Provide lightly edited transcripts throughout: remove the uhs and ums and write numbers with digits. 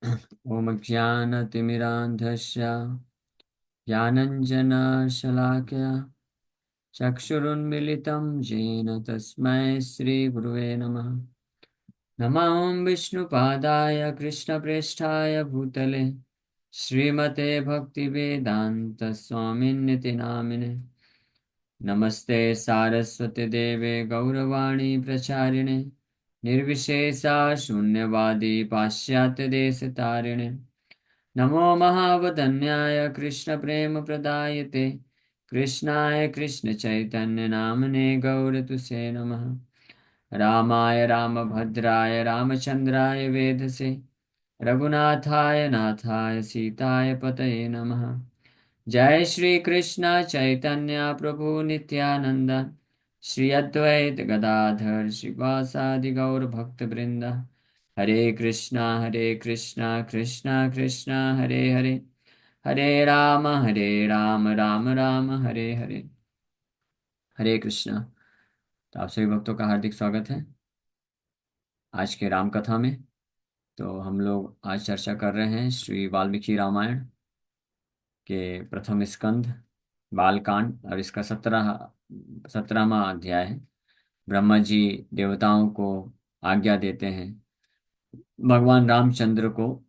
ॐ ज्ञानतिमिरान्धस्य ज्ञानञ्जनशलाकया चक्षुरुन्मिलितं येन तस्मै श्रीगुरुवे नमः। नमः विष्णुपादाय कृष्णप्रेष्ठाय भूतले श्रीमते भक्तिवेदान्तस्वामिन्निति नामिने। नमस्ते सारस्वती देवे गौरवाणी प्रचारिणे निर्विशेषा शून्यवादी पाश्चात्यदेशतारिणे। नमो महावदन्याय कृष्णप्रेमप्रदायते कृष्णाय कृष्णचैतन्यनामने गौरतुसे नमः। रामाय रामभद्राय रामचन्द्राय वेधसे रघुनाथाय नाथाय सीताय पतये नमः। जय श्री कृष्ण चैतन्य प्रभु नित्यानंद श्री अद्वैत गदाधर श्रीवासादि गौर भक्त वृंद। हरे कृष्णा कृष्णा कृष्णा हरे हरे, हरे राम राम राम हरे हरे। हरे कृष्णा। तो आप सभी भक्तों का हार्दिक स्वागत है आज के राम कथा में। तो हम लोग आज चर्चा कर रहे हैं श्री वाल्मीकि रामायण के प्रथम स्कंध बालकांड, और इसका 17वां अध्याय है। ब्रह्मा जी देवताओं को आज्ञा देते हैं भगवान रामचंद्र को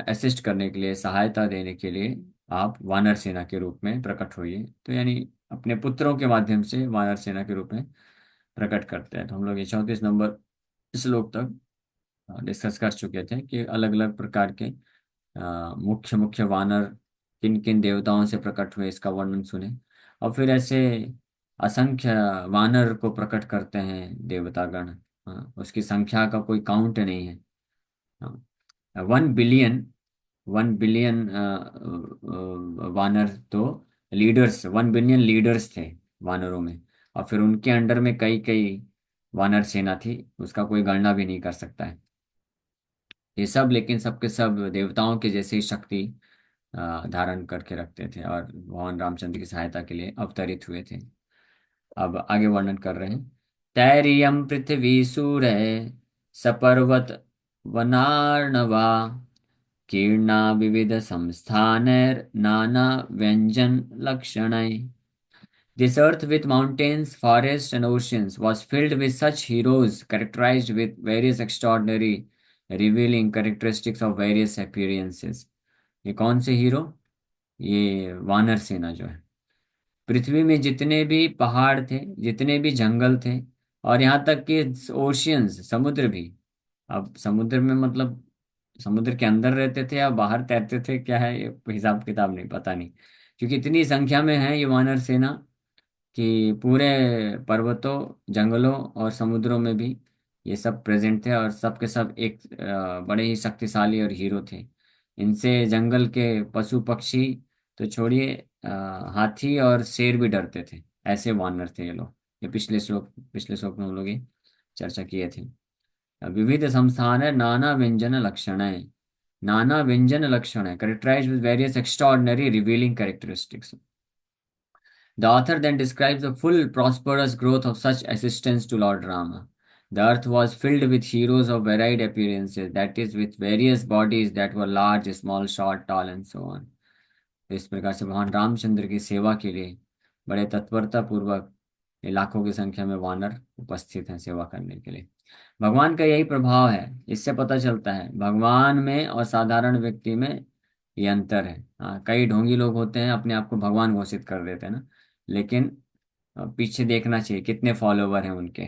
असिस्ट करने के लिए, सहायता देने के लिए आप वानर सेना के रूप में प्रकट होइए। तो यानी अपने पुत्रों के माध्यम से वानर सेना के रूप में प्रकट करते हैं। तो हम लोग ये 34 नंबर श्लोक तक डिस्कस कर चुके थे कि अलग अलग प्रकार के मुख्य मुख्य वानर किन किन देवताओं से प्रकट हुए, इसका वर्णन सुने। और फिर ऐसे असंख्य वानर को प्रकट करते हैं देवतागण। उसकी संख्या का कोई काउंट नहीं है। 1 बिलियन 1 बिलियन वानर तो लीडर्स, 1 बिलियन लीडर्स थे वानरों में। और फिर उनके अंडर में कई कई वानर सेना थी, उसका कोई गणना भी नहीं कर सकता है ये सब। लेकिन सबके सब देवताओं के जैसे ही शक्ति धारण करके रखते थे और भगवान रामचंद्र की सहायता के लिए अवतरित हुए थे। अब आगे वर्णन कर रहे हैं। तैरियम पृथ्वी सूरय सपर्वत वनार्णवा कीर्णा विविध संस्थानैर नाना व्यंजन लक्षणै। This earth with mountains, forests, and oceans was filled with such heroes characterized with various extraordinary, revealing characteristics of various appearances. ये कौन से हीरो? ये वानर सेना जो है। पृथ्वी में जितने भी पहाड़ थे, जितने भी जंगल थे, और यहाँ तक कि ओशियंस, समुद्र भी। अब समुद्र में मतलब समुद्र के अंदर रहते थे या बाहर तैरते थे, क्या है ये हिसाब किताब नहीं, पता नहीं। क्योंकि इतनी संख्या में है ये वानर सेना कि पूरे पर्वतों, जंगलों और समुद्रों में भी ये सब प्रेजेंट थे, और सब के सब एक बड़े ही शक्तिशाली और हीरो थे। इनसे जंगल के पशु पक्षी तो छोड़िए, हाथी और शेर भी डरते थे। ऐसे वानर थे ये लोग। ये पिछले श्लोक में हम लोग ये चर्चा किए थे। विविध संस्थान है, नाना व्यंजन लक्षण है। नाना व्यंजन लक्षण है, characterised with various extraordinary revealing characteristics. The author then describes the full prosperous growth of such assistance to Lord Rama. The earth was filled with heroes of varied appearances, that is, with various bodies that were large, small, short, tall, and so on. तो इस प्रकार से भगवान रामचंद्र की सेवा के लिए बड़े तत्परता पूर्वक लाखों की संख्या में वानर उपस्थित हैं सेवा करने के लिए। भगवान का यही प्रभाव है। इससे पता चलता है भगवान में और साधारण व्यक्ति में ये अंतर है। हाँ, कई ढोंगी लोग होते हैं, अपने आप को भगवान घोषित कर देते हैं ना। लेकिन पीछे देखना चाहिए कितने फॉलोवर हैं उनके।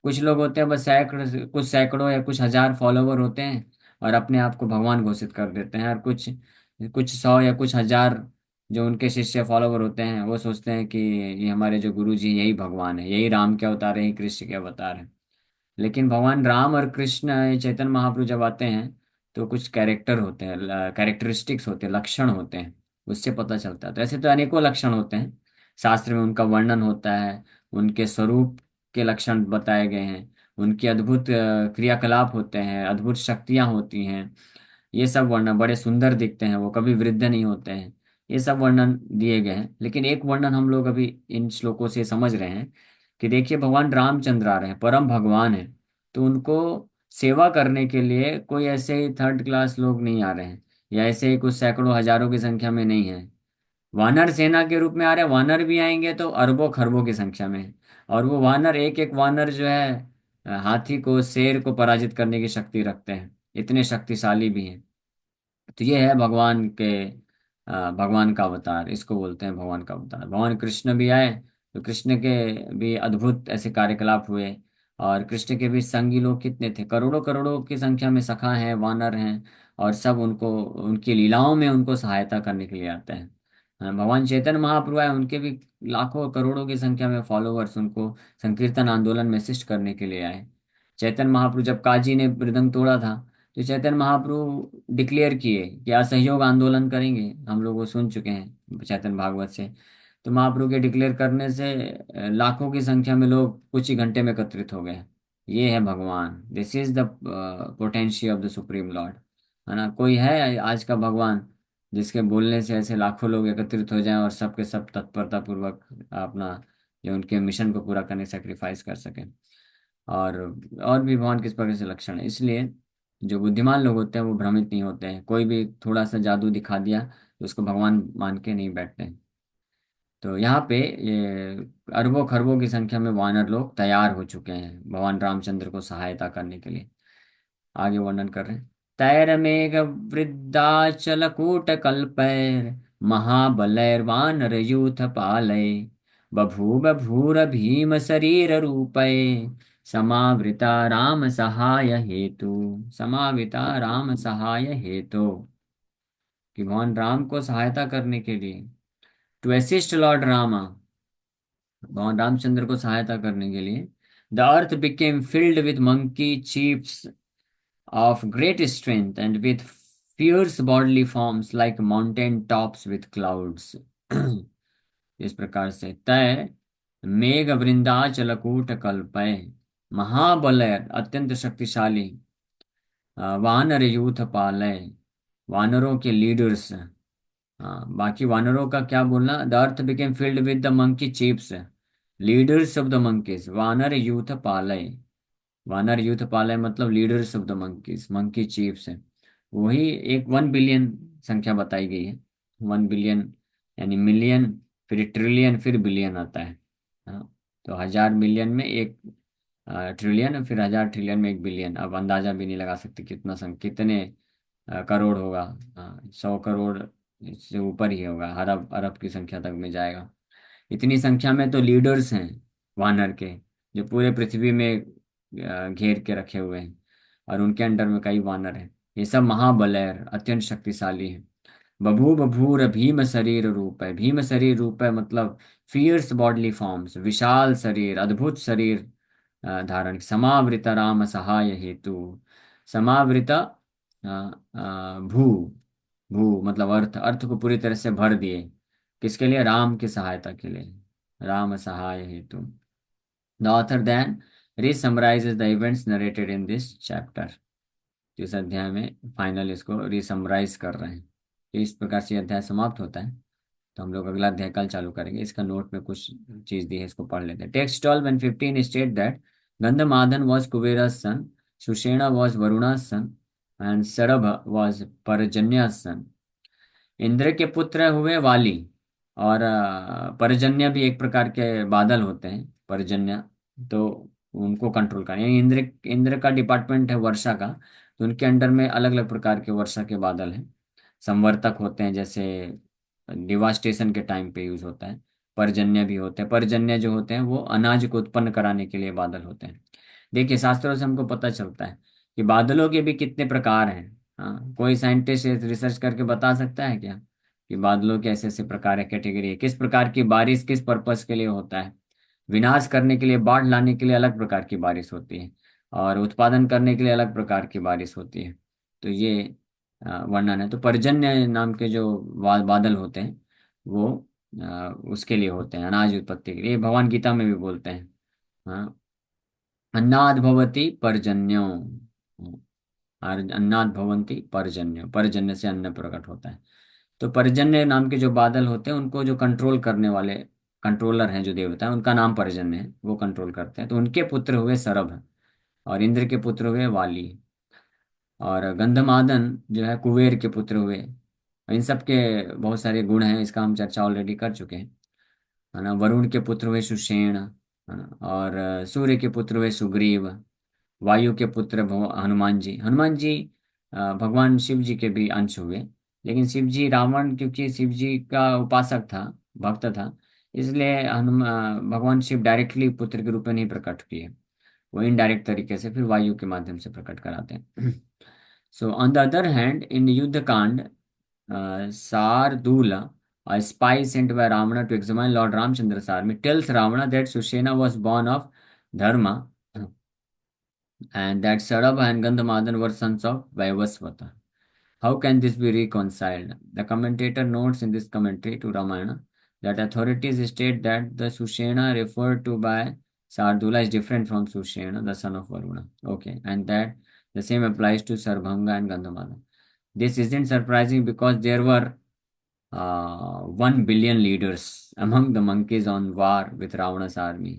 कुछ लोग होते हैं बस कुछ सैकड़ों या कुछ हजार फॉलोवर होते हैं और अपने आप को भगवान घोषित कर देते हैं। और कुछ कुछ सौ या कुछ हजार जो उनके शिष्य फॉलोवर होते हैं वो सोचते हैं कि ये हमारे जो गुरु जी यही भगवान है, यही राम के अवतार है, यही कृष्ण के अवतार है। लेकिन भगवान राम और कृष्ण, ये चैतन्य महाप्रभु जब आते हैं तो कुछ कैरेक्टर होते हैं, कैरेक्टरिस्टिक्स होते हैं, लक्षण होते हैं, उससे पता चलता है। तो ऐसे तो अनेकों लक्षण होते हैं, शास्त्र में उनका वर्णन होता है। उनके स्वरूप के लक्षण बताए गए हैं, उनकी अद्भुत क्रियाकलाप होते हैं, अद्भुत शक्तियां होती हैं। ये सब वर्णन बड़े सुंदर दिखते हैं, वो कभी वृद्ध नहीं होते हैं। ये सब वर्णन दिए गए हैं। लेकिन एक वर्णन हम लोग अभी इन श्लोकों से समझ रहे हैं कि देखिए भगवान रामचंद्र आ रहे हैं, परम भगवान है। तो उनको सेवा करने के लिए कोई ऐसे ही थर्ड क्लास लोग नहीं आ रहे हैं, या ऐसे ही कुछ सैकड़ों हजारों की संख्या में नहीं है। वानर सेना के रूप में आ रहे हैं। वानर भी आएंगे तो अरबों खरबों की संख्या में। और वो वानर, एक एक वानर जो है हाथी को, शेर को पराजित करने की शक्ति रखते हैं, इतने शक्तिशाली भी हैं। तो ये है भगवान के भगवान का अवतार, इसको बोलते हैं भगवान का अवतार। भगवान कृष्ण भी आए, तो कृष्ण के भी अद्भुत ऐसे कार्यकलाप हुए। और कृष्ण के भी संगी लोग कितने थे, करोड़ों करोड़ों की संख्या में सखा हैं, वानर हैं। और सब उनको, उनकी लीलाओं में उनको सहायता करने के लिए आते हैं। भगवान चैतन्य महाप्रभु आए, उनके भी लाखों करोड़ों की संख्या में फॉलोअर्स उनको संकीर्तन आंदोलन में असिस्ट करने के लिए आए। चैतन्य महाप्रभु जब काजी ने मृदंग तोड़ा था, तो चैतन्य महाप्रभु डिक्लेयर किए कि असहयोग आंदोलन करेंगे। हम लोग वो सुन चुके हैं चैतन्य भागवत से। तो महाप्रभु के डिक्लेयर करने से लाखों की संख्या में लोग कुछ ही घंटे में एकत्रित हो गए। ये है भगवान, this is the potential of the supreme Lord. है ना, कोई है आज का भगवान जिसके बोलने से ऐसे लाखों लोग एकत्रित हो जाएं और सबके सब तत्परता पूर्वक अपना, जो उनके मिशन को पूरा करने सेक्रीफाइस कर सकें। और और भी भगवान किस प्रकार से लक्षण है, इसलिए जो बुद्धिमान लोग होते हैं वो भ्रमित नहीं होते हैं। कोई भी थोड़ा सा जादू दिखा दिया तो उसको भगवान मान के नहीं बैठते हैं। तो यहाँ पे ये अरबों खरबों की संख्या में वानर लोग तैयार हो चुके हैं भगवान रामचंद्र को सहायता करने के लिए। आगे वर्णन कर रहे हैं। तैरमेघ वृद्धाचल कूट कल्पैर महाबलैर्वानर यूथ पालय बभूव भूर भीम शरीर रूपै समावृता राम सहाय हेतु। समावृता राम सहाय हेतु, कि भगवान राम को सहायता करने के लिए, टू असिस्ट लॉर्ड रामा, भगवान रामचंद्र को सहायता करने के लिए, the earth became filled with monkey chiefs of great strength and with fierce bodily forms like mountain tops with clouds। इस प्रकार से तय मेघ वृंदाचलकूट कल्पय महाबलय, अत्यंत शक्तिशाली वानर यूथ पालय, वानरों के लीडर्स। हाँ, बाकी वानरों का क्या बोलना, the earth became filled with the monkey chiefs, leaders of the monkeys, वानर यूथ पालय। वानर यूथ पालय मतलब leaders of the monkeys, monkey chiefs है। वही एक 1 बिलियन संख्या बताई गई है। 1 बिलियन यानी मिलियन, फिर ट्रिलियन, फिर बिलियन आता है। हाँ, तो 1000 मिलियन में एक ट्रिलियन, फिर 1000 ट्रिलियन में 1 बिलियन। अब अंदाजा भी नहीं लगा सकते कितना कितने करोड़ होगा। हाँ, 100 करोड़ इससे ऊपर ही होगा, अरब अरब की संख्या तक में जाएगा। इतनी संख्या में तो लीडर्स हैं वानर के, जो पूरे पृथ्वी में घेर के रखे हुए हैं। और उनके अंडर में कई वानर हैं। ये सब महाबलैर, अत्यंत शक्तिशाली हैं। बभू बभूर भीम शरीर रूप है। भीम शरीर रूप है मतलब फियर्स बॉडली फॉर्म्स, विशाल शरीर, अद्भुत शरीर धारण। समावृत राम सहाय हेतु। समावृत भू, भू मतलब अर्थ, अर्थ को पूरी तरह से भर दिए, किसके लिए, राम की सहायता के लिए, राम सहाय हेतु। The author then resummarises the events narrated in this chapter. इस अध्याय में फाइनल इसको रीसमराइज कर रहे हैं। तो इस प्रकार से ये अध्याय समाप्त होता है। तो हम लोग अगला अध्याय कल चालू करेंगे। इसका नोट में कुछ चीज दी है, इसको पढ़ लेते हैं। Text 12 and 15 state that Gandhamadan was Kubera son, Sushena was Varuna son and Sarabh was Parjanya son. Indra के पुत्र हुए वाली, और पर्जन्य भी एक प्रकार के बादल होते हैं, पर्जन्य। तो उनको कंट्रोल करें, यानी इंद्र, इंद्र का डिपार्टमेंट है वर्षा का। तो उनके अंडर में अलग अलग प्रकार के वर्षा के बादल हैं। संवर्तक होते हैं, जैसे डिवास्टेशन के टाइम पे यूज होता है। पर्जन्य भी होते हैं। पर्जन्य जो होते हैं वो अनाज को उत्पन्न कराने के लिए बादल होते हैं। देखिए, शास्त्रों से हमको पता चलता है कि बादलों के भी कितने प्रकार हैं। हाँ, कोई साइंटिस्ट रिसर्च करके बता सकता है क्या कि बादलों के ऐसे ऐसे प्रकार है, कैटेगरी है, किस प्रकार की बारिश किस पर्पस के लिए होता है। विनाश करने के लिए, बाढ़ लाने के लिए अलग प्रकार की बारिश होती है, और उत्पादन करने के लिए अलग प्रकार की बारिश होती है। तो ये वर्णन है। तो पर्जन्य नाम के जो बादल होते हैं वो उसके लिए होते हैं, अनाज उत्पत्ति के लिए। ये भगवान गीता में भी बोलते हैं। हाँ, अन्नाद भवति पर्जन्यो, और अन्नाद भवन्ति पर्जन्यो, पर्जन्य से अन्न प्रकट होता है। तो पर्जन्य नाम के जो बादल होते हैं उनको जो कंट्रोल करने वाले कंट्रोलर हैं, जो देवता है, उनका नाम पर्जन्य है, वो कंट्रोल करते हैं। तो उनके पुत्र हुए सरभ। और इंद्र के पुत्र हुए वाली। और गंधमादन जो है कुबेर के पुत्र हुए। इन सब के बहुत सारे गुण हैं, इसका हम चर्चा ऑलरेडी कर चुके हैं, है ना। वरुण के पुत्र हुए सुषेण, है ना। और सूर्य के पुत्र हुए सुग्रीव। वायु के पुत्र हनुमान जी। हनुमान जी भगवान शिव जी के भी अंश हुए। लेकिन शिव जी रावण, क्योंकि शिव जी का उपासक था, भक्त था, इसलिए भगवान शिव डायरेक्टली पुत्र के रूप में नहीं प्रकट किए। वो इनडायरेक्ट तरीके से फिर वायु के माध्यम से प्रकट कराते हैं। So on the other hand in युद्ध कांड, Sardula, a spy sent by Ravana to examine Lord Ramchandra's army, tells Ravana that Sushena was born of Dharma and that Sarabha and Gandhamadan were sons of Vaivasvata. How can this be reconciled? The commentator notes in this commentary to Ramayana that authorities state that the Sushena referred to by Sardula is different from Sushena, the son of Varuna. Okay, and that the same applies to Sarbhanga and Gandhamala. This isn't surprising because there were 1 billion leaders among the monkeys on war with Ravana's army.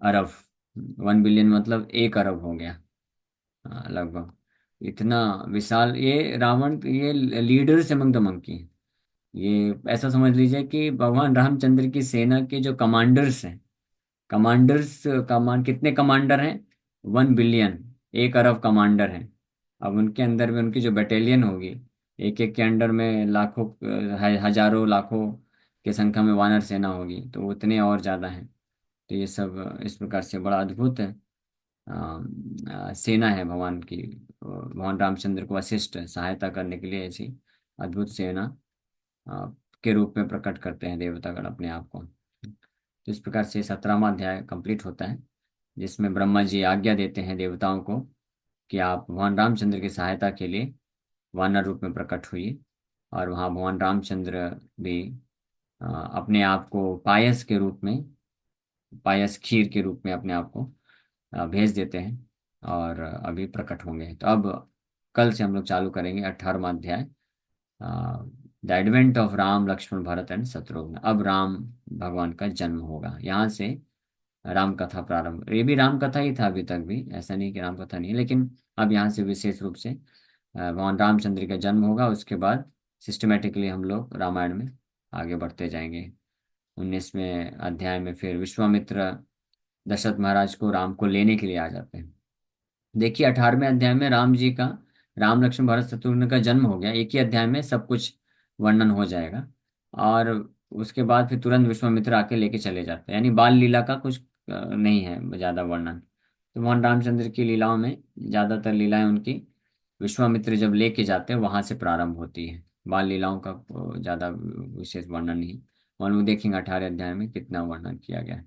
Arab, 1 billion मतलब 1 अरब हो गया। लगभग इतना विशाल ये रावण, ये leaders among the monkey. ये ऐसा समझ लीजिए कि भगवान रामचंद्र की सेना के जो कमांडर्स हैं, कमांडर्स, कमांड कितने कमांडर हैं? 1 बिलियन, 1 अरब कमांडर हैं। अब उनके अंदर में उनकी जो बटालियन होगी, एक एक के अंडर में लाखों, हजारों लाखों के संख्या में वानर सेना होगी, तो उतने और ज़्यादा हैं। तो ये सब इस प्रकार से बड़ा अद्भुत सेना है भगवान की। भगवान रामचंद्र को असिस्ट सहायता करने के लिए ऐसी अद्भुत सेना अ, के रूप में प्रकट करते हैं देवतागण अपने आप को। तो इस प्रकार से 17वां अध्याय कंप्लीट होता है, जिसमें ब्रह्मा जी आज्ञा देते हैं देवताओं को कि आप भगवान रामचंद्र की सहायता के लिए वानर रूप में प्रकट हुई। और वहाँ भगवान रामचंद्र भी अपने आप को पायस के रूप में, पायस खीर के रूप में अपने आप को भेज देते हैं और अभी प्रकट होंगे। तो अब कल से हम लोग चालू करेंगे 18वां अध्याय, the advent of Ram Lakshman Bharat and Shatrughan. अब राम भगवान का जन्म होगा, यहाँ से राम कथा प्रारंभ। ये भी राम कथा ही था अभी तक भी, ऐसा नहीं कि राम कथा नहीं है, लेकिन अब यहाँ से विशेष रूप से भगवान रामचंद्र का जन्म होगा। उसके बाद सिस्टमेटिकली हम लोग रामायण में आगे बढ़ते जाएंगे। 19वें अध्याय में फिर विश्वामित्र दशरथ महाराज को राम को लेने के लिए आ जाते हैं। देखिए 18वें अध्याय में राम जी का, राम लक्ष्मण भरत शत्रुघ्न का जन्म हो गया, एक ही अध्याय में सब कुछ वर्णन हो जाएगा। और उसके बाद फिर तुरंत विश्वामित्र आके लेके चले जाते हैं, यानी बाल लीला का कुछ नहीं है ज्यादा वर्णन। तो भगवान रामचंद्र की लीलाओं में ज्यादातर लीलाएं उनकी विश्वामित्र जब लेके जाते हैं वहां से प्रारंभ होती है। बाल लीलाओं का ज्यादा विशेष वर्णन नहीं है, और वो देखेंगे 18 अध्याय में कितना वर्णन किया गया है।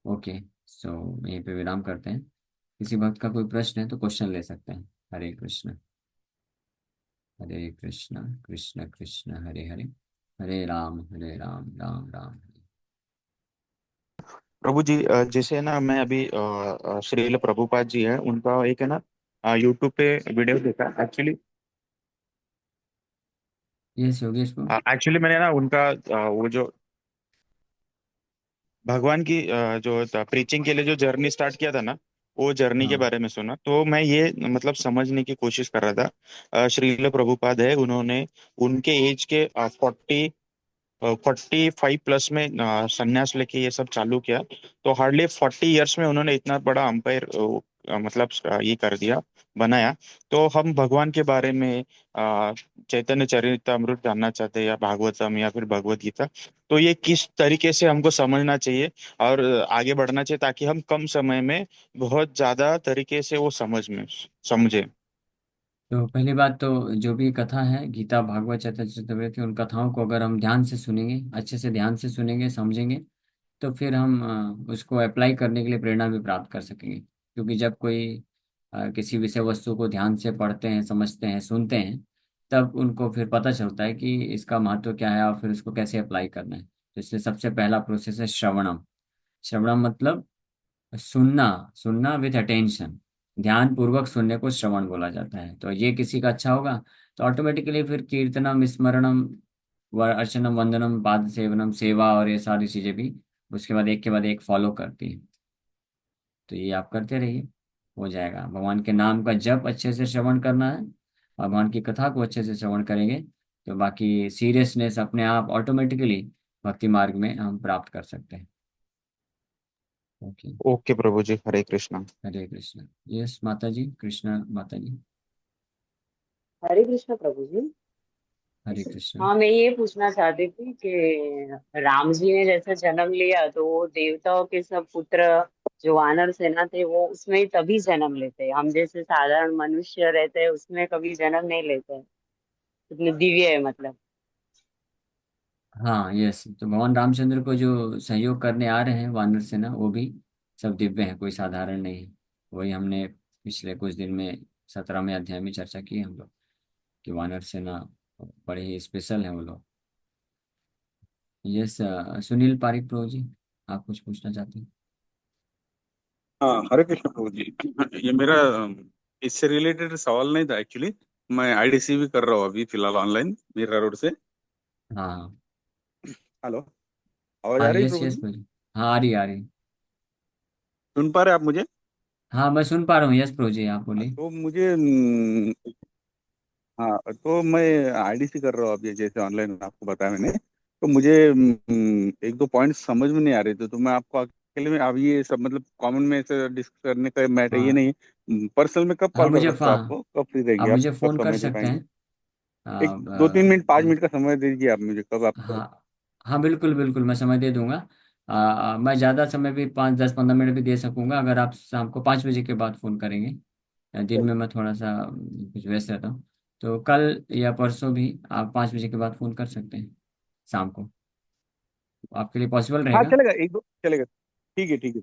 ओके, सो यहीं पे विराम करते हैं। किसी भक्त का कोई प्रश्न है तो क्वेश्चन ले सकते हैं। हरे कृष्ण, हरे कृष्ण, कृष्ण कृष्ण हरे हरे, हरे राम, राम राम हरे। प्रभु जी, जैसे ना मैं अभी श्रील प्रभुपाद जी है उनका एक है ना यूट्यूब पे वीडियो देखा एक्चुअली। यस योगेश को। एक्चुअली मैंने ना उनका वो जो भगवान की जो प्रीचिंग के लिए जो जर्नी स्टार्ट किया था ना, वो जर्नी के हाँ। बारे में सुना तो मैं ये मतलब समझने की कोशिश कर रहा था। श्रील प्रभुपाद है, उन्होंने उनके एज के 45 प्लस में संन्यास लेके ये सब चालू किया। तो हार्डली 40 इयर्स में उन्होंने इतना बड़ा अंपायर मतलब ये कर दिया, बनाया। तो हम भगवान के बारे में चैतन्य चरितमृत जानना चाहते हैं या भागवतम या फिर भगवत गीता। तो ये किस तरीके से हमको समझना चाहिए और आगे बढ़ना चाहिए ताकि हम कम समय में बहुत ज्यादा तरीके से वो समझे। तो पहली बात तो जो भी कथा है गीता भागवत चैतन्य चरितमृत, उन कथाओं को अगर हम ध्यान से सुनेंगे, अच्छे से ध्यान से सुनेंगे, समझेंगे, तो फिर हम उसको अप्लाई करने के लिए प्रेरणा भी प्राप्त कर सकेंगे। क्योंकि जब कोई किसी विषय वस्तु को ध्यान से पढ़ते हैं, समझते हैं, सुनते हैं, तब उनको फिर पता चलता है कि इसका महत्व क्या है और फिर उसको कैसे अप्लाई करना है। तो इसलिए सबसे पहला प्रोसेस है श्रवणम। श्रवणम मतलब सुनना, सुनना विथ अटेंशन, ध्यान पूर्वक सुनने को श्रवण बोला जाता है। तो ये किसी का अच्छा होगा तो ऑटोमेटिकली फिर कीर्तनम, स्मरणम, अर्चनम, वंदनम, पाद सेवनम, सेवा और ये सारी चीजें भी उसके बाद एक के बाद एक फॉलो करती है। तो ये आप करते रहिए, हो जाएगा। भगवान के नाम का जप अच्छे से श्रवण करना है, और भगवान की कथा को अच्छे से श्रवण करेंगे तो बाकी सीरियसनेस अपने आप ऑटोमेटिकली भक्ति मार्ग में हम प्राप्त कर सकते हैं। ओके। ओके प्रभु जी, हरे कृष्णा। हरे कृष्णा। यस माता जी, कृष्णा माता जी। हरे कृष्ण प्रभु जी। हरे कृष्णा। हाँ, मैं ये पूछना चाहती थी कि राम जी ने जैसे जन्म लिया तो वो देवताओं के सब पुत्र जो वानर सेना थे वो उसमें ही तभी जन्म लेते हैं, हम जैसे साधारण मनुष्य रहते हैं उसमें कभी जन्म नहीं लेते हैं। कितने दिव्य है मतलब। हाँ यस, तो भगवान रामचंद्र को जो सहयोग करने आ रहे हैं वानर सेना, वो भी सब दिव्य हैं, कोई साधारण नहीं है। वही हमने पिछले कुछ दिन में 17वें अध्याय में चर्चा की है हम लोग, कि वानर सेना बड़े ही स्पेशल हैं वो लोग। यस, सुनील पारिक प्रो जी, आप कुछ पूछना चाहते हैं? हाँ, हरे कृष्ण प्रभु जी। ये मेरा इससे रिलेटेड सवाल नहीं था एक्चुअली। मैं आईडीसी भी कर रहा हूँ अभी फिलहाल ऑनलाइन मीरा रोड से। हाँ हेलो, आवाज हाँ, आ रही है यस प्रभु यस जी? प्रभु। हाँ, आ रही आ रही। सुन पा रहे आप मुझे? हाँ मैं सुन पा रहा हूँ, यस प्रभु जी, आप हाँ, बोलिए। तो मुझे हाँ, तो मैं आईडीसी कर रहा हूँ अभी, जैसे ऑनलाइन आपको बताया मैंने। तो मुझे एक दो पॉइंट समझ में नहीं आ रहे थे, तो मैं आपको अकेले में, अब ये सब मतलब कॉमन में ऐसे डिस्कस करने का मैटर ये हाँ नहीं। पर्सनल में कब हाँ, कॉल कर सकता हूँ आपको? कब फ्री आप रहेंगे आप? मुझे कब फ़ोन कर समय दे सकते पाएंगे? हैं। एक 2-3 मिनट, पाँच ये, मिनट का समय दीजिए आप मुझे, कब आप करो? हाँ हाँ, बिल्कुल बिल्कुल, मैं समय दे दूंगा। मैं ज़्यादा समय भी 5 10 15 मिनट भी दे सकूंगा, अगर आप शाम को 5 बजे के बाद फ़ोन करेंगे। दिन में चलिए। मैं थोड़ा सा कुछ व्यस्त रहता हूँ। तो कल या परसों भी आप 5 बजे के बाद फ़ोन कर सकते हैं, शाम को। आपके लिए पॉसिबल हाँ रहेगा? चलेगा, एक दो चलेगा। ठीक है, ठीक है।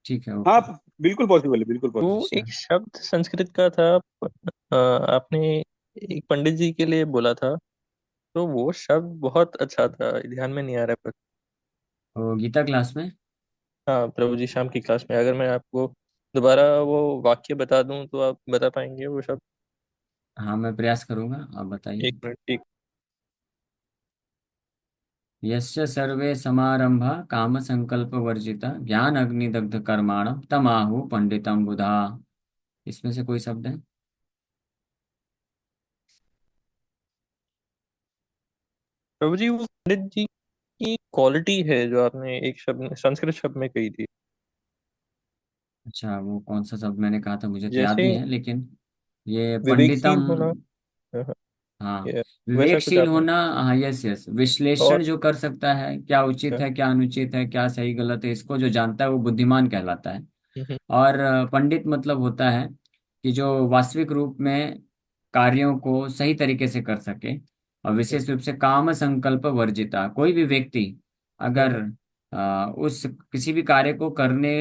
ठीक है, हाँ, ओके। बिल्कुल पॉसिबल है, बिल्कुल वो पॉसिबल। अच्छा। एक शब्द संस्कृत का था। आपने एक पंडित जी के लिए बोला था, तो वो शब्द बहुत अच्छा था, ध्यान में नहीं आ रहा पर। तो गीता क्लास में। हाँ प्रभु जी, शाम की क्लास में अगर मैं आपको दोबारा वो वाक्य बता दूं तो आप बता पाएंगे वो शब्द? हाँ मैं प्रयास करूंगा, आप बताइए। एक मिनट, एक। यस्य सर्वे समारंभा काम संकल्प वर्जिता ज्ञान अग्नि दग्ध कर्माणम तमाहु पंडितम बुधा। इसमें से कोई शब्द है? प्रभु जी, वो पंडित जी की क्वालिटी है जो आपने एक शब्द संस्कृत शब्द में कही थी। अच्छा, वो कौन सा शब्द मैंने कहा था मुझे तो याद जैसे नहीं है, लेकिन ये विवेकशील पंडितम। होना। हाँ, हाँ, हाँ, ये वैसा कुछ विवेकशील आपने। होना। हाँ यस यस, और विश्लेषण जो कर सकता है, क्या उचित है क्या अनुचित है, क्या सही गलत है, इसको जो जानता है वो बुद्धिमान कहलाता है। हम्म, और पंडित मतलब होता है कि जो वास्तविक रूप में कार्यों को सही तरीके से कर सके, और विशेष रूप से काम संकल्प वर्जिता। कोई भी व्यक्ति अगर हम्म, उस किसी भी कार्य को करने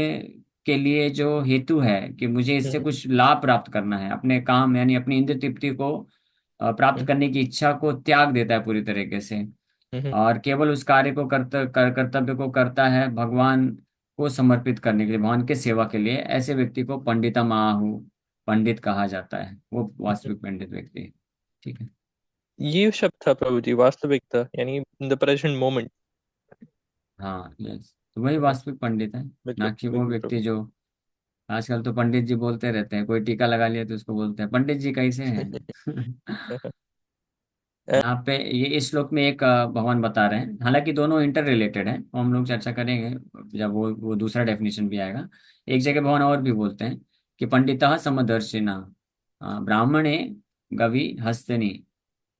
के लिए जो हेतु है कि मुझे इससे हम्म, कुछ लाभ प्राप्त करना है, अपने काम यानी अपनी इंद्र तृप्ति को प्राप्त हम्म, करने की इच्छा को त्याग देता है पूरी तरीके से, हम्म, और केवल उस कार्य को कर्तव्य को करता है भगवान को समर्पित करने के लिए, भगवान के सेवा के लिए, ऐसे व्यक्ति को पंडितम आहु, पंडित कहा जाता है। वो हम्म। वास्तविक पंडित व्यक्ति है। ठीक है। ये शब्द था प्रभु जी, वास्तविकता यानी इन द प्रेजेंट मोमेंट। हाँ यस, तो वही वास्तविक पंडित है, ना बिल्कुल कि वो बिल्कुल व्यक्ति प्रभु। जो आजकल तो पंडित जी बोलते रहते हैं, कोई टीका लगा लिया तो उसको बोलते हैं पंडित जी कैसे हैं। यहाँ पे ये इस श्लोक में एक भगवान बता रहे हैं, हालांकि दोनों इंटर रिलेटेड हैं, वो हम लोग चर्चा करेंगे जब वो दूसरा डेफिनेशन भी आएगा। एक जगह भगवान और भी बोलते हैं कि पंडितः समदर्शिना ब्राह्मणे गवि हस्तिनि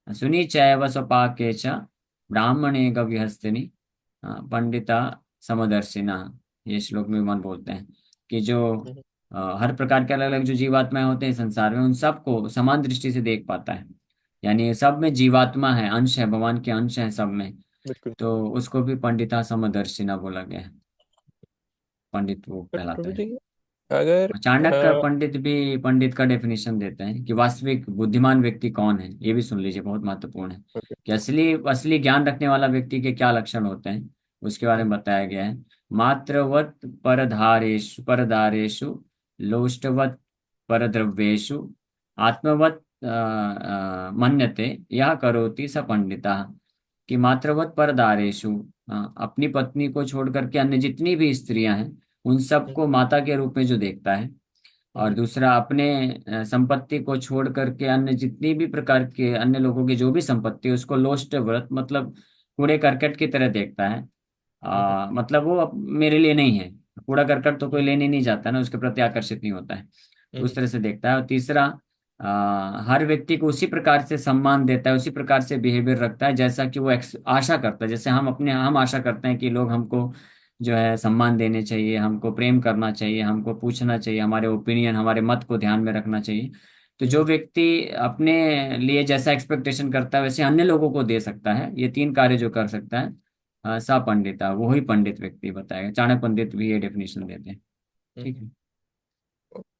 सुनी चैव स्वपाके च ब्राह्मणे गवि हस्तिनि पंडिता समदर्शिना। ये श्लोक में भगवान बोलते हैं कि जो हर प्रकार के अलग अलग जो जीवात्माएं होते हैं संसार में, उन सबको समान दृष्टि से देख पाता है। यानी सब में जीवात्मा है, अंश है, भगवान के अंश है सब में। बिल्कुल। तो उसको भी पंडिता समदर्शिना बोला गया है, पंडित वो बट कहलाता प्रभु है। जी, अगर चाणक्य पंडित भी पंडित का डेफिनेशन देते हैं कि वास्तविक बुद्धिमान व्यक्ति कौन है, ये भी सुन लीजिए, बहुत महत्वपूर्ण है। ओके। कि असली असली ज्ञान रखने वाला व्यक्ति के क्या लक्षण होते हैं, उसके बारे में बताया गया है। मात्रवत परधारेषु परदारेषु लोष्टवत परद्रव्येषु आत्मवत मन्यते यह करोति स पंडिता। कि मात्रवत परदारेषु, अपनी पत्नी को छोड़ करके अन्य जितनी भी स्त्रियां हैं उन सबको माता के रूप में जो देखता है, और दूसरा अपने संपत्ति को छोड़ करके अन्य जितनी भी प्रकार के अन्य लोगों की जो भी संपत्ति है उसको लोस्ट व्रत मतलब कूड़े करकट की तरह देखता है। मतलब वो मेरे लिए नहीं है, कूड़ा करकट तो कोई लेने नहीं जाता ना, उसके प्रति आकर्षित नहीं होता है, तो उस तरह से देखता है। और तीसरा, हर व्यक्ति को उसी प्रकार से सम्मान देता है, उसी प्रकार से बिहेवियर रखता है जैसा कि वो आशा करता है, जैसे हम आशा करते हैं कि लोग हमको जो है सम्मान देने चाहिए, हमको प्रेम करना चाहिए, हमको पूछना चाहिए, हमारे ओपिनियन हमारे मत को ध्यान में रखना चाहिए। तो जो व्यक्ति अपने लिए जैसा एक्सपेक्टेशन करता है वैसे अन्य लोगों को दे सकता है, ये तीन कार्य जो कर सकता है, सा पंडिता, वो ही पंडित व्यक्ति बताएगा। चाणक्य पंडित भी ये डेफिनेशन देते हैं। ठीक है।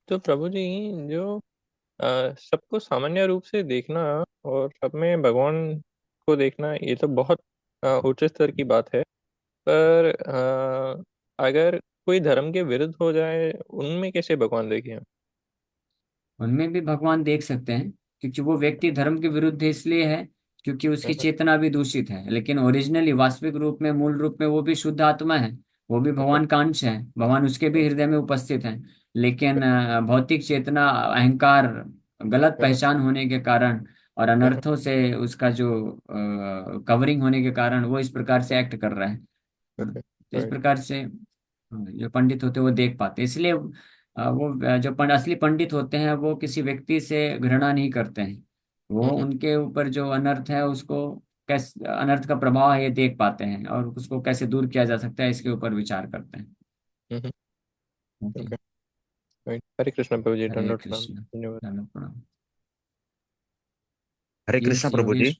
तो प्रभु जी, जो सबको सामान्य रूप से देखना और सब में भगवान को देखना, ये तो बहुत उच्च स्तर की बात है। पर अगर कोई धर्म के विरुद्ध हो जाए, उनमें कैसे भगवान देखें हम? उनमें भी भगवान देख सकते हैं, क्योंकि वो व्यक्ति धर्म के विरुद्ध इसलिए है क्योंकि उसकी हम्म, चेतना भी दूषित है, लेकिन ओरिजिनली वास्तविक रूप में मूल रूप में वो भी शुद्ध आत्मा है, वो भी हम्म, भगवान का अंश है, भगवान उसके भी हृदय में उपस्थित है। लेकिन भौतिक चेतना, अहंकार, गलत हम्म, पहचान होने के कारण और हम्म, अनर्थों से उसका जो कवरिंग होने के कारण वो इस प्रकार से एक्ट कर रहा है। ओके, तो इस राइट। प्रकार से जो पंडित होते हैं वो देख पाते हैं। इसलिए वो जो असली पंडित होते हैं वो किसी व्यक्ति से घृणा नहीं करते हैं, वो हम्म, उनके ऊपर जो अनर्थ है उसको कैसे, अनर्थ का प्रभाव है ये देख पाते हैं और उसको कैसे दूर किया जा सकता है इसके ऊपर विचार करते हैं। Hmm, okay. Okay, right. Hare Krishna प्रभु जी, हरे दंडवत प्रणाम, कृष्ण। धन्यवाद। चलो प्रणाम। हरे कृष्णा यस प्रभु जी। योगेश।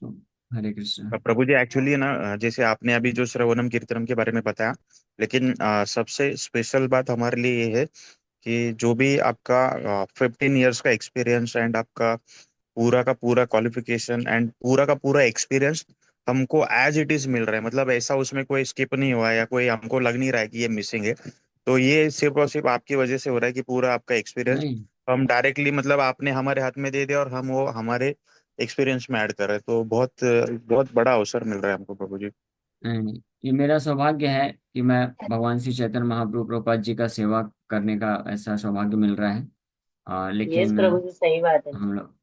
हरे कृष्ण। प्रभु जी एक्चुअली ना, जैसे आपने अभी जो श्रवणम कीर्तनम के बारे में बताया, लेकिन सबसे स्पेशल बात हमारे लिए ये है कि जो भी आपका 15 ईयर्स का एक्सपीरियंस एंड आपका पूरा का पूरा क्वालिफिकेशन एंड पूरा का पूरा एक्सपीरियंस हमको एज इट इज मिल रहा है। मतलब ऐसा उसमें कोई स्किप नहीं हुआ है या कोई हमको लग नहीं रहा है कि ये मिसिंग है। तो ये सिर्फ और सिर्फ आपकी वजह से हो रहा है कि पूरा आपका एक्सपीरियंस नहीं हम डायरेक्टली मतलब आपने हमारे हाथ में दे दिया और हम वो हमारे एक्सपीरियंस में ऐड कर रहे हैं। तो बहुत बहुत बड़ा अवसर मिल रहा है हमको प्रभु जी। नहीं, ये मेरा सौभाग्य है कि मैं भगवान श्री चैतन्य महाप्रभु प्रभुपाद जी का सेवा करने का ऐसा सौभाग्य मिल रहा है। यस लेकिन प्रभु जी, सही बात है। हम लोग,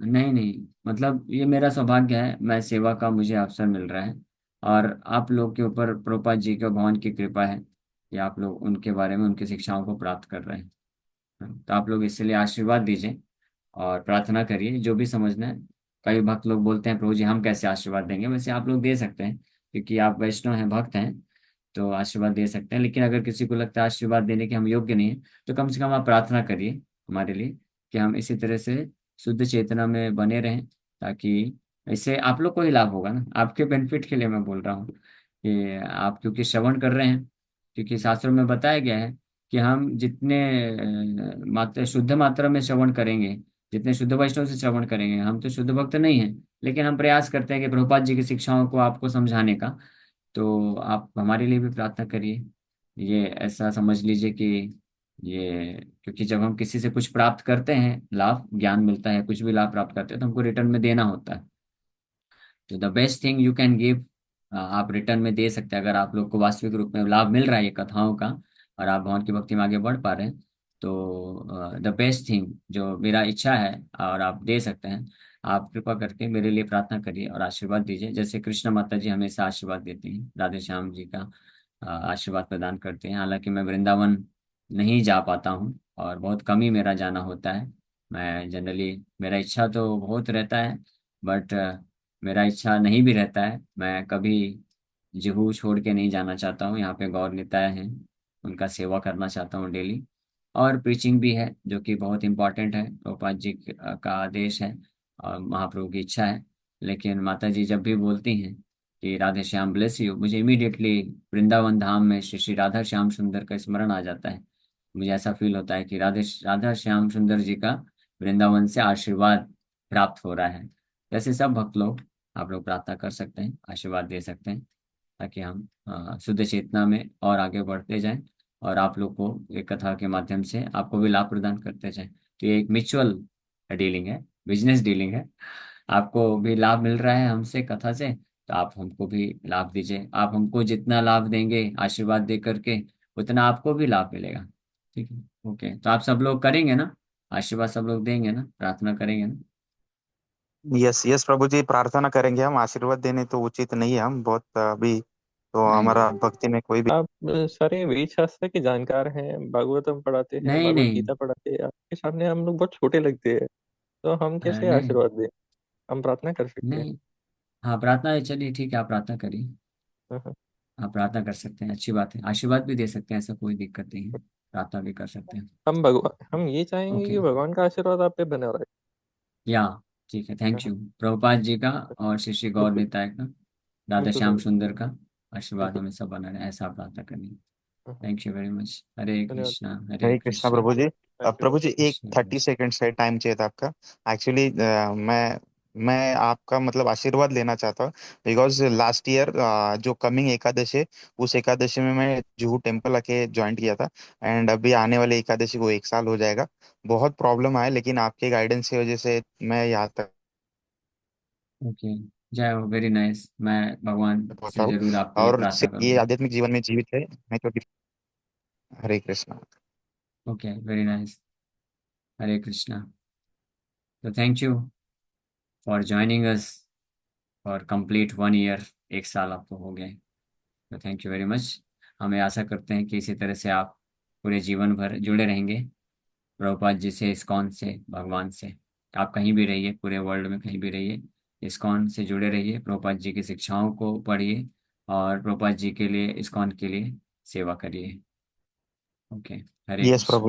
नहीं नहीं, मतलब ये मेरा सौभाग्य है, मैं सेवा का मुझे अवसर मिल रहा है, और आप लोग के ऊपर प्रभुपाद जी के भगवान की कृपा है कि आप लोग उनके बारे में उनकी शिक्षाओं को प्राप्त कर रहे हैं। तो आप लोग इसलिए आशीर्वाद दीजिए और प्रार्थना करिए जो भी समझना है। कई भक्त लोग बोलते हैं प्रभु जी हम कैसे आशीर्वाद देंगे, वैसे आप लोग दे सकते हैं क्योंकि आप वैष्णव हैं, भक्त हैं, तो आशीर्वाद दे सकते हैं। लेकिन अगर किसी को लगता है आशीर्वाद देने के हम योग्य नहीं है, तो कम से कम आप प्रार्थना करिए हमारे लिए कि हम इसी तरह से शुद्ध चेतना में बने रहें, ताकि इससे आप लोग को ही लाभ होगा ना, आपके बेनिफिट के लिए मैं बोल रहा हूँ कि आप क्योंकि श्रवण कर रहे हैं, क्योंकि शास्त्रों में बताया गया है कि हम जितने मात्रा शुद्ध मात्रा में श्रवण करेंगे, जितने शुद्ध वैष्णव से श्रवण करेंगे, हम तो शुद्ध भक्त नहीं हैं, लेकिन हम प्रयास करते हैं कि प्रभुपाद जी की शिक्षाओं को आपको समझाने का। तो आप हमारे लिए भी प्रार्थना करिए। ये ऐसा समझ लीजिए कि ये, क्योंकि जब हम किसी से कुछ प्राप्त करते हैं, लाभ ज्ञान मिलता है, कुछ भी लाभ प्राप्त करते हैं, तो हमको रिटर्न में देना होता है। तो the best thing you can give, आप रिटर्न में दे सकते हैं। अगर आप लोग को वास्तविक रूप में लाभ मिल रहा है ये कथाओं का और आप भगवान की भक्ति में आगे बढ़ पा रहे हैं, तो द बेस्ट थिंग जो मेरा इच्छा है, और आप दे सकते हैं, आप कृपा करके मेरे लिए प्रार्थना करिए और आशीर्वाद दीजिए, जैसे कृष्ण माता जी हमेशा आशीर्वाद देती हैं, राधे श्याम जी का आशीर्वाद प्रदान करते हैं। हालांकि मैं वृंदावन नहीं जा पाता हूँ और बहुत कम ही मेरा जाना होता है। मैं जनरली, मेरा इच्छा तो बहुत रहता है, बट मेरा इच्छा नहीं भी रहता है, मैं कभी जुहू छोड़ के नहीं जाना चाहता हूँ। यहाँ पे गौर निताय हैं, उनका सेवा करना चाहता हूँ डेली। और प्रीचिंग भी है जो कि बहुत इंपॉर्टेंट है, प्रभुपाद जी का आदेश है और महाप्रभु की इच्छा है। लेकिन माता जी जब भी बोलती हैं कि राधे श्याम ब्लेस यू, मुझे इमीडिएटली वृंदावन धाम में श्री श्री राधा श्याम सुंदर का स्मरण आ जाता है। मुझे ऐसा फील होता है कि राधा श्याम सुंदर जी का वृंदावन से आशीर्वाद प्राप्त हो रहा है। जैसे सब भक्त लोग, आप लोग प्रार्थना कर सकते हैं, आशीर्वाद दे सकते हैं, ताकि हम शुद्ध चेतना में और आगे बढ़ते जाएं और आप लोग को एक कथा के माध्यम से आपको भी लाभ प्रदान करते जाएं। तो ये एक म्यूचुअल डीलिंग है, बिजनेस डीलिंग है। आपको भी लाभ मिल रहा है हमसे कथा से, तो आप हमको भी लाभ दीजिए। आप हमको जितना लाभ देंगे आशीर्वाद दे करके, उतना आपको भी लाभ मिलेगा। ठीक है, ओके। तो आप सब लोग करेंगे ना, आशीर्वाद सब लोग देंगे ना, प्रार्थना करेंगे ना? यस यस प्रभु जी, प्रार्थना करेंगे हम। आशीर्वाद देने तो उचित नहीं है, हम बहुत अभी तो नहीं नहीं हमारा भक्ति में कोई भी। आप सारे वेद शास्त्र के जानकार हैं, भागवतम पढ़ाते हैं, नहीं भगवत नहीं गीता पढ़ाते हैं, आपके सामने हम लोग बहुत छोटे लगते हैं, तो हम कैसे नहीं आशीर्वाद दें? हम प्रार्थना कर सकते हैं। नहीं। हाँ, प्रार्थना, चलिए ठीक है, आप प्रार्थना करिए। हाँ, हाँ। आप प्रार्थना कर सकते हैं, अच्छी बात है। आशीर्वाद भी दे सकते हैं, ऐसा कोई दिक्कत नहीं है। प्रार्थना भी कर सकते हैं। हम ये चाहेंगे ओके, कि भगवान का आशीर्वाद आप पे बना रहे। या ठीक है, हाँ, थैंक हाँ। यू। प्रभुपाद जी का और श्री श्री गौर बिल्कुल निताय का, राधा बिल्कुल श्याम प्रभु। सुंदर का आशीर्वाद बिल्कुल। हमेशा बना रहे, ऐसा प्रार्थना करनी। हाँ, हाँ। Thank you very much. Hare धन्यवाद। कृष्णा, हरे हरे कृष्णा कृष्णा, प्रभु जी। Thank you. प्रभु जी एक कृष्ण 30 सेकंड से टाइम चाहिए था आपका। एक्चुअली मैं आपका मतलब आशीर्वाद लेना चाहता हूँ। बिकॉज लास्ट ईयर जो कमिंग एकादशी है, उस एकादशी में मैं जुहू टेम्पल आके ज्वाइन किया था। एंड अभी आने वाले एकादशी को 1 साल हो जाएगा। बहुत प्रॉब्लम आया, लेकिन आपके गाइडेंस की वजह से मैं यहाँ तक ओके, जय हो, वेरी नाइस। मैं भगवान पहुंचा से हूँ। जरूर आपके लिए और प्रार्थना ये करूंगा। आध्यात्मिक जीवन में जीवित है मैं तो। Hare Krishna. Okay, very nice. Hare Krishna. तो thank you for joining us for complete 1 year. 1 साल आपको हो गए। तो थैंक यू वेरी मच। हमें आशा करते हैं कि इसी तरह से आप पूरे जीवन भर जुड़े रहेंगे प्रभुपाद जी से, इस्कॉन से, भगवान से। आप कहीं भी रहिए, पूरे वर्ल्ड में कहीं भी रहिए, इस्कॉन से जुड़े रहिए, प्रभुपाद जी की शिक्षाओं को पढ़िए और प्रभुपाद जी के लिए, इस्कॉन के लिए सेवा करिए। ओके, हरे यस कृष्ण। प्रभु।